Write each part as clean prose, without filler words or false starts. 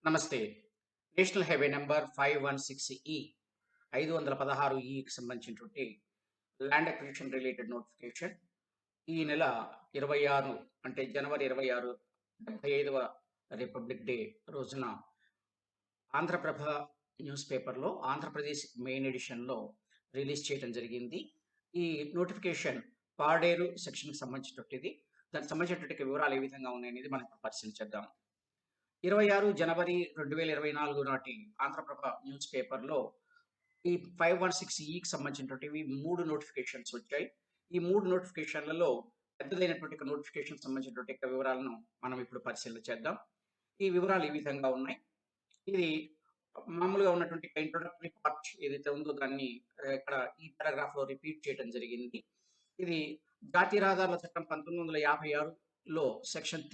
నమస్తే. National highway number 516 516కి సంబంధించినటువంటి land acquisition related notification ఈ నెల 26 అంటే జనవరి 26 75వ రిపబ్లిక్ డే రోజున ఆంధ్రప్రభ న్యూస్ పేపర్‌లో ఆంధ్రప్రదేశ్ మెయిన్ ఎడిషన్‌లో రిలీజ్ చేయడం జరిగింది. ఈ నోటిఫికేషన్ పాడేరు సెక్షన్‌కి సంబంధించినటువంటిది. దానికి సంబంధించినటువంటి వివరాలు ఏ విధంగా ఉన్నాయనేది మనం ఇప్పుడు పరిశీలించేద్దాం. 26 జనవరి 2024 నాటి ఆంధ్రప్రభ న్యూస్ పేపర్‌లో ఈ 516కి సంబంధించినటువంటివి 3 నోటిఫికేషన్స్ వచ్చాయి. ఈ 3 నోటిఫికేషన్‌లలో పెద్దదైనటువంటి ఒక నోటిఫికేషన్‌కి సంబంధించినటువంటి యొక్క వివరాలను మనం ఇప్పుడు పరిశీలన చేద్దాం. ఈ వివరాలు ఈ విధంగా ఉన్నాయి. ఇది మామూలుగా ఉన్నటువంటి ఇంట్రోడక్టరీ పార్ట్ ఏదైతే ఉందో దాన్ని ఇక్కడ ఈ పారాగ్రాఫ్‌లో రిపీట్ చేయడం జరిగింది. ఇది జాతీయ రహదారుల చట్టం 1956లో సెక్షన్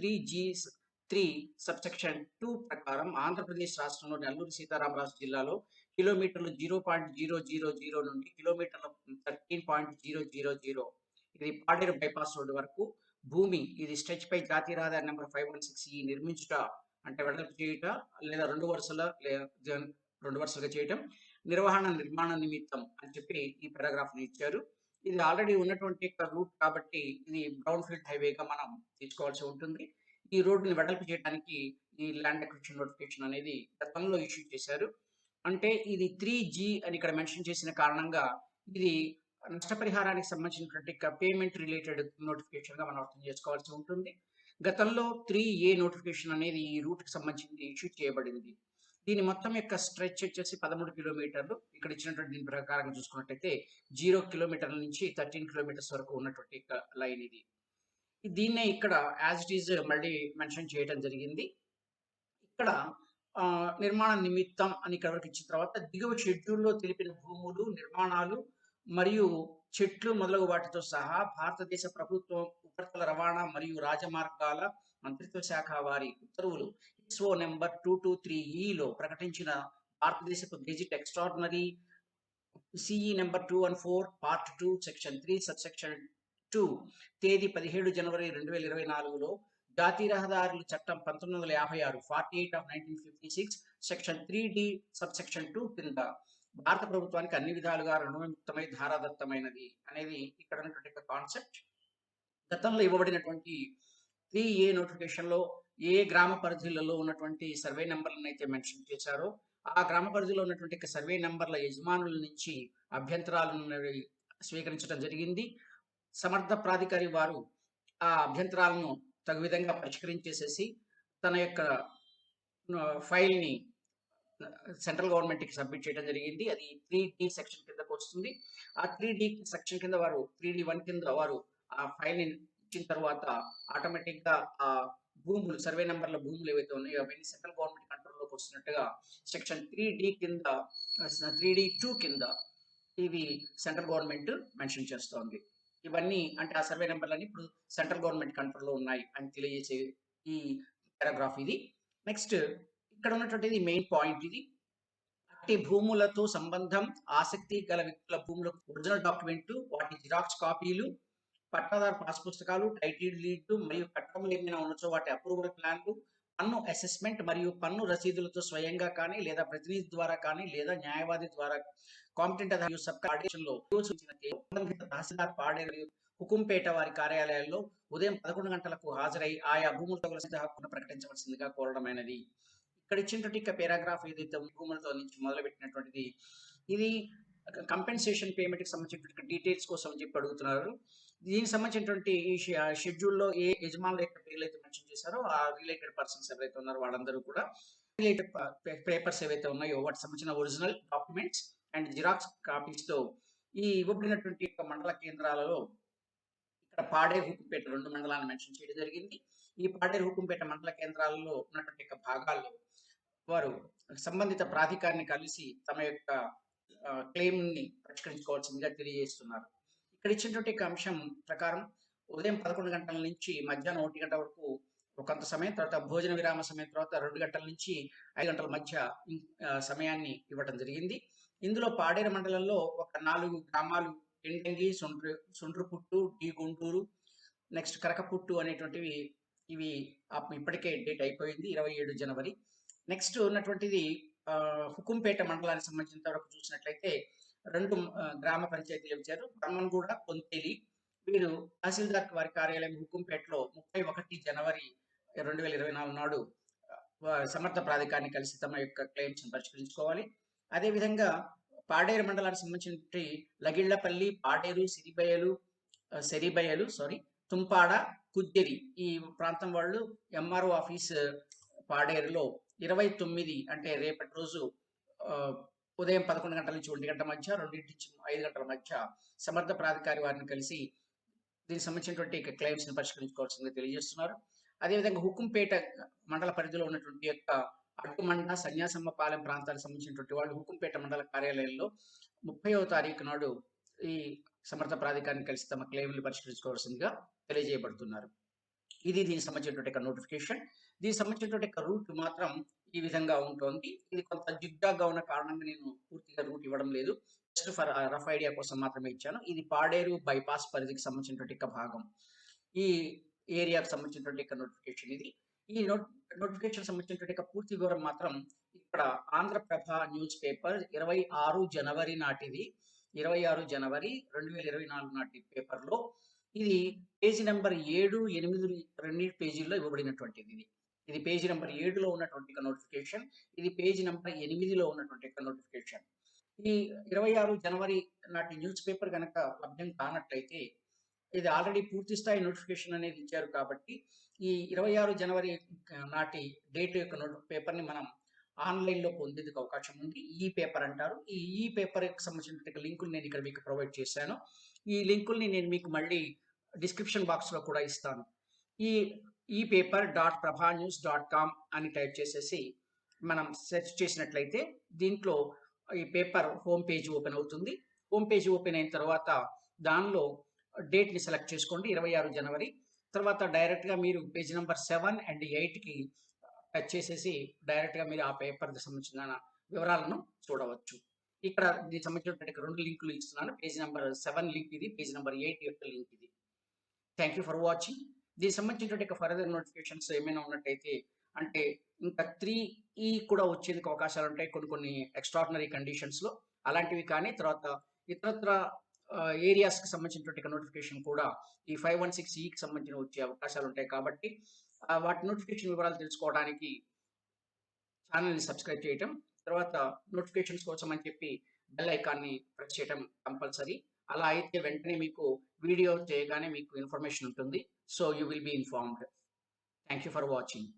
3 సబ్‌సెక్షన్ 2 ప్రకారం ఆంధ్రప్రదేశ్ రాష్ట్రంలోని అల్లూరి సీతారామరాజు జిల్లాలో కిలోమీటర్లు 0.000 నుండి కిలోమీటర్ల 13.000 ఇది పాడేరు బైపాస్ రోడ్డు వరకు భూమి ఇది స్ట్రెచ్‌పై జాతీయ రహదారి నంబర్ 516 నిర్మించుట అంటే వెడల్పు చేయుట లేదా 2 వరుసలుగా చేయటం, నిర్మాణ నిమిత్తం అని చెప్పి ఈ పారాగ్రాఫ్‌ని ఇచ్చారు. ఇది ఆల్రెడీ ఉన్నటువంటి రూట్ కాబట్టి ఇది బ్రౌన్ ఫీల్డ్ హైవేగా మనం తీసుకోవాల్సి ఉంటుంది. ఈ రోడ్డుని వెడల్పు చేయడానికి ఈ ల్యాండ్ అక్విజిషన్ నోటిఫికేషన్ అనేది గతంలో ఇష్యూ చేశారు. అంటే ఇది 3G అని ఇక్కడ మెన్షన్ చేసిన కారణంగా ఇది నష్టపరిహారానికి సంబంధించినటువంటి పేమెంట్ రిలేటెడ్ నోటిఫికేషన్‌గా మనం అర్థం చేసుకోవాల్సి ఉంటుంది. గతంలో 3A నోటిఫికేషన్ అనేది ఈ రూట్‌కి సంబంధించి ఇష్యూ చేయబడింది. దీని మొత్తం యొక్క స్ట్రెచ్ వచ్చేసి 13 కిలోమీటర్లు. ఇక్కడ ఇచ్చినటువంటి దీని ప్రకారంగా చూసుకున్నట్టయితే 0 కిలోమీటర్ల నుంచి 13 కిలోమీటర్స్ వరకు ఉన్నటువంటి లైన్ ఇది. దీన్నే ఇక్కడ యాజ్ ఇట్ ఈజ్ మళ్ళీ మెన్షన్ చేయడం జరిగింది. ఇక్కడ నిర్మాణ నిమిత్తం అని ఇక్కడ వరకు ఇచ్చిన తర్వాత దిగువ షెడ్యూల్‌లో తెలిపిన భూములు, నిర్మాణాలు మరియు చెట్లు మొదలగు వాటితో సహా భారతదేశ ప్రభుత్వం ఉపరితల రవాణా మరియు రాజమార్గాల మంత్రిత్వ శాఖ వారి ఉత్తర్వులు ఎస్ఓ నంబర్ 223లో ప్రకటించిన భారతదేశపు gazette extraordinary CE number 214 part 2 section 3 subsection 2 తేదీ 17 జనవరి 2024లో జాతీయ రహదారుల చట్టం 1956 48 ఆఫ్ 1956 సెక్షన్ 3D సబ్‌సెక్షన్ 2 కింద భారత ప్రభుత్వానికి అన్ని విధాలుగా రుణవిముక్తమై ధారాదత్తమైనది అనేది ఇక్కడ ఉన్నటువంటి కాన్సెప్ట్. గతంలో ఇవ్వబడినటువంటి 3A నోటిఫికేషన్‌లో ఏ గ్రామ పరిధిలలో ఉన్నటువంటి సర్వే నంబర్‌లను అయితే మెన్షన్ చేశారో, ఆ గ్రామ పరిధిలో ఉన్నటువంటి సర్వే నంబర్‌ల యజమానుల నుంచి అభ్యంతరాలను స్వీకరించడం జరిగింది. సమర్థ ప్రాధికారి వారు ఆ అభ్యంతరాలను తగు విధంగా పరిష్కరించేసేసి తన యొక్క ఫైల్‌ని సెంట్రల్ గవర్నమెంట్‌కి సబ్మిట్ చేయడం జరిగింది. అది 3D సెక్షన్ కిందకు వస్తుంది. ఆ 3D సెక్షన్ కింద వారు 3D1 కింద వారు ఆ ఫైల్‌ని ఇచ్చిన తర్వాత ఆటోమేటిక్‌గా ఆ భూములు సర్వే నంబర్‌ల భూములు ఏవైతే ఉన్నాయో అవన్నీ సెంట్రల్ గవర్నమెంట్ కంట్రోల్‌లోకి వస్తున్నట్టుగా సెక్షన్ 3D2 కింద ఇవి సెంట్రల్ గవర్నమెంట్ మెన్షన్ చేస్తోంది. ఇవన్నీ అంటే ఆ సర్వే నంబర్‌లన్నీ ఇప్పుడు సెంట్రల్ గవర్నమెంట్ కంట్రోల్‌లో ఉన్నాయి అని తెలియజేసే ఈ పారాగ్రాఫ్ ఇది. నెక్స్ట్ ఇక్కడ ఉన్నటువంటిది మెయిన్ పాయింట్ ఇది. అట్టి భూములతో సంబంధం ఆసక్తి గల వ్యక్తుల భూములకు ఒరిజినల్ డాక్యుమెంట్, వాటి జిరాక్స్ కాపీలు, పట్టాదారు పాస్ పుస్తకాలు, టైటిల్ డీడ్లు మరియు కట్టడములు ఏమైనా ఉండొచ్చో వాటి అప్రూవల్ ప్లాన్‌లు, పన్ను అసెస్‌మెంట్ మరియు పన్ను రసీదులతో స్వయంగా కానీ లేదా ప్రతినిధి ద్వారా కానీ లేదా న్యాయవాది ద్వారా కాంపిటెంట్ అథారిటీ సబ్ ఆడిషన్‌లో సూచించిన సంబంధిత తహసీల్దార్ పాడేరు, హుకుంపేట వారి కార్యాలయాల్లో ఉదయం 11 గంటలకు హాజరై ఆయా భూములతో కలిసి హక్కును ప్రకటించవలసిందిగా కోరడమైనది. ఇక్కడ ఇచ్చినటువంటి పారాగ్రాఫ్ ఏదైతే భూములతో నుంచి మొదలుపెట్టినటువంటిది ఇది కంపెన్సేషన్ పేమెంట్‌కి సంబంధించినటువంటి డీటెయిల్స్ కోసం అని చెప్పి అడుగుతున్నారు. దీనికి సంబంధించినటువంటి ఈ షెడ్యూల్‌లో ఏ యజమానుల యొక్క పేర్లైతే మెన్షన్ చేశారో ఆ రిలేటెడ్ పర్సన్స్ ఎవరైతే ఉన్నారో వాళ్ళందరూ కూడా రిలేటెడ్ పేపర్స్ ఏవైతే ఉన్నాయో వాటికి సంబంధించిన ఒరిజినల్ డాక్యుమెంట్స్ అండ్ జిరాక్స్ కాపీస్‌తో ఈ ఇవ్వబడినటువంటి మండల కేంద్రాలలో ఇక్కడ పాడేరు, హుకుంపేట 2 మండలాలను మెన్షన్ చేయడం జరిగింది. ఈ పాడేరు, హుకుంపేట మండల కేంద్రాలలో ఉన్నటువంటి భాగాల్లో వారు సంబంధిత ప్రాధికారిని కలిసి తమ యొక్క క్లెయిమ్‌ని పరిష్కరించుకోవాల్సిందిగా తెలియజేస్తున్నారు. ఇక్కడ ఇచ్చినటువంటి అంశం ప్రకారం ఉదయం 11 గంటల నుంచి మధ్యాహ్నం 1 గంట వరకు కొంత సమయం, తర్వాత భోజన విరామ సమయం, తర్వాత 2 గంటల నుంచి 5 గంటల మధ్య సమయాన్ని ఇవ్వడం జరిగింది. ఇందులో పాడేరు మండలంలో ఒక 4 గ్రామాలు ఎండంగి, సుండ్రుపుట్టు, డి గుంటూరు, నెక్స్ట్ కరకపుట్టు అనేటువంటివి ఇవి ఇప్పటికే డేట్ అయిపోయింది 27 జనవరి. నెక్స్ట్ ఉన్నటువంటిది హుకుంపేట మండలానికి సంబంధించినంత వరకు చూసినట్లయితే 2 గ్రామ పంచాయతీలు ఇచ్చారు. బ్రహ్మన్గూడ, కొంతేలి. వీరు తహసీల్దార్ వారి కార్యాలయం హుకుంపేటలో 31 జనవరి 2024 నాడు సమర్థ ప్రాధికారిని కలిసి తమ యొక్క క్లెయిమ్స్‌ని పరిష్కరించుకోవాలి. అదేవిధంగా పాడేరు మండలానికి సంబంధించినటువంటి లగిళ్లపల్లి, పాడేరు, సెరిబయలు తుంపాడ, కుద్దెరి ఈ ప్రాంతం వాళ్ళు ఎంఆర్ఓ ఆఫీస్ పాడేరులో 29 అంటే రేపటి రోజు ఉదయం 11 గంటల నుంచి 1 గంట మధ్య, 2 నుంచి 5 గంటల మధ్య సమర్థ ప్రాధికారి వారిని కలిసి దీనికి సంబంధించినటువంటి క్లెయిమ్స్‌ని పరిష్కరించుకోవాల్సిందిగా తెలియజేస్తున్నారు. అదేవిధంగా హుకుంపేట మండల పరిధిలో ఉన్నటువంటి యొక్క అడ్డుమండ, సన్యాసమ్మపాలెం ప్రాంతానికి సంబంధించినటువంటి వాళ్ళు హుకుంపేట మండల కార్యాలయంలో 30వ తారీఖు నాడు ఈ సమర్థ ప్రాధికారిని కలిసి తమ క్లెయిమ్‌లు పరిష్కరించుకోవాల్సిందిగా తెలియజేయబడుతున్నారు. ఇది దీనికి సంబంధించినటువంటి నోటిఫికేషన్. దీనికి సంబంధించినటువంటి రూట్ మాత్రం ఈ విధంగా ఉంటుంది. ఇది కొంత జిగ్‌జాగ్‌గా ఉన్న కారణంగా నేను పూర్తిగా రూట్ ఇవ్వడం లేదు. జస్ట్ ఫర్ రఫ్ ఐడియా కోసం మాత్రమే ఇచ్చాను. ఇది పాడేరు బైపాస్ పరిధికి సంబంధించినటువంటి భాగం. ఈ ఏరియాకి సంబంధించినటువంటి నోటిఫికేషన్ ఇది. ఈ నోటిఫికేషన్ సంబంధించినటువంటి పూర్తి వివరం మాత్రం ఇక్కడ ఆంధ్రప్రభ న్యూస్ పేపర్ 26 జనవరి నాటిది. 26 జనవరి 2024 నాటి పేపర్‌లో ఇది పేజీ నంబర్ 7, 8 2 పేజీల్లో ఇవ్వబడినటువంటిది ఇది. ఇది పేజీ నంబర్ 7లో ఉన్నటువంటి నోటిఫికేషన్. ఇది పేజీ నంబర్ 8లో ఉన్నటువంటి నోటిఫికేషన్. ఈ 26 జనవరి నాటి న్యూస్ పేపర్ గనక లభ్యం కానట్లయితే ఇది ఆల్రెడీ పూర్తి స్థాయి నోటిఫికేషన్ అనేది ఇచ్చారు కాబట్టి ఈ 26 జనవరి నాటి డేట్ యొక్క పేపర్‌ని మనం ఆన్‌లైన్‌లో పొందేందుకు అవకాశం ఉంది. ఈ పేపర్ అంటారు. ఈ పేపర్‌కి సంబంధించిన లింకులు నేను ఇక్కడ మీకు ప్రొవైడ్ చేశాను. ఈ లింకుల్ని నేను మీకు మళ్ళీ డిస్క్రిప్షన్ బాక్స్‌లో కూడా ఇస్తాను. ఈ పేపర్ .prabhanews.com అని టైప్ చేసేసి మనం సెర్చ్ చేసినట్లయితే దీంట్లో ఈ పేపర్ హోమ్ పేజ్ ఓపెన్ అవుతుంది. హోమ్ పేజ్ ఓపెన్ అయిన తర్వాత దానిలో డేట్‌ని సెలెక్ట్ చేసుకోండి 26 జనవరి. తర్వాత డైరెక్ట్‌గా మీరు పేజ్ నంబర్ 7 అండ్ 8కి టచ్ చేసేసి డైరెక్ట్‌గా మీరు ఆ పేపర్‌కి సంబంధించిన వివరాలను చూడవచ్చు. ఇక్కడ దీనికి సంబంధించినటువంటి 2 లింకులు ఇస్తున్నాను. పేజ్ నంబర్ 7 లింక్ ఇది. పేజ్ నంబర్ 8 యొక్క లింక్ ఇది. Thank you for watching. దీనికి సంబంధించినటువంటి ఫర్దర్ నోటిఫికేషన్స్ ఏమైనా ఉన్నట్టయితే అంటే ఇంకా 3E కూడా వచ్చేందుకు అవకాశాలు ఉంటాయి కొన్ని ఎక్స్ట్రార్డినరీ కండిషన్స్‌లో. అలాంటివి కానీ తర్వాత ఇతరత్ర ఏరియాస్‌కి సంబంధించినటువంటి నోటిఫికేషన్ కూడా ఈ 516ఈకి సంబంధించిన వచ్చే అవకాశాలు ఉంటాయి కాబట్టి వాటి నోటిఫికేషన్ వివరాలు తెలుసుకోవడానికి ఛానల్‌ని సబ్స్క్రైబ్ చేయటం, తర్వాత నోటిఫికేషన్స్ కోసం అని చెప్పి బెల్ ఐకాన్‌ని ప్రెస్ చేయటం కంపల్సరీ. అలా అయితే వెంటనే మీకు వీడియో చేయగానే మీకు ఇన్ఫర్మేషన్ ఉంటుంది. So you will be informed. Thank you for watching.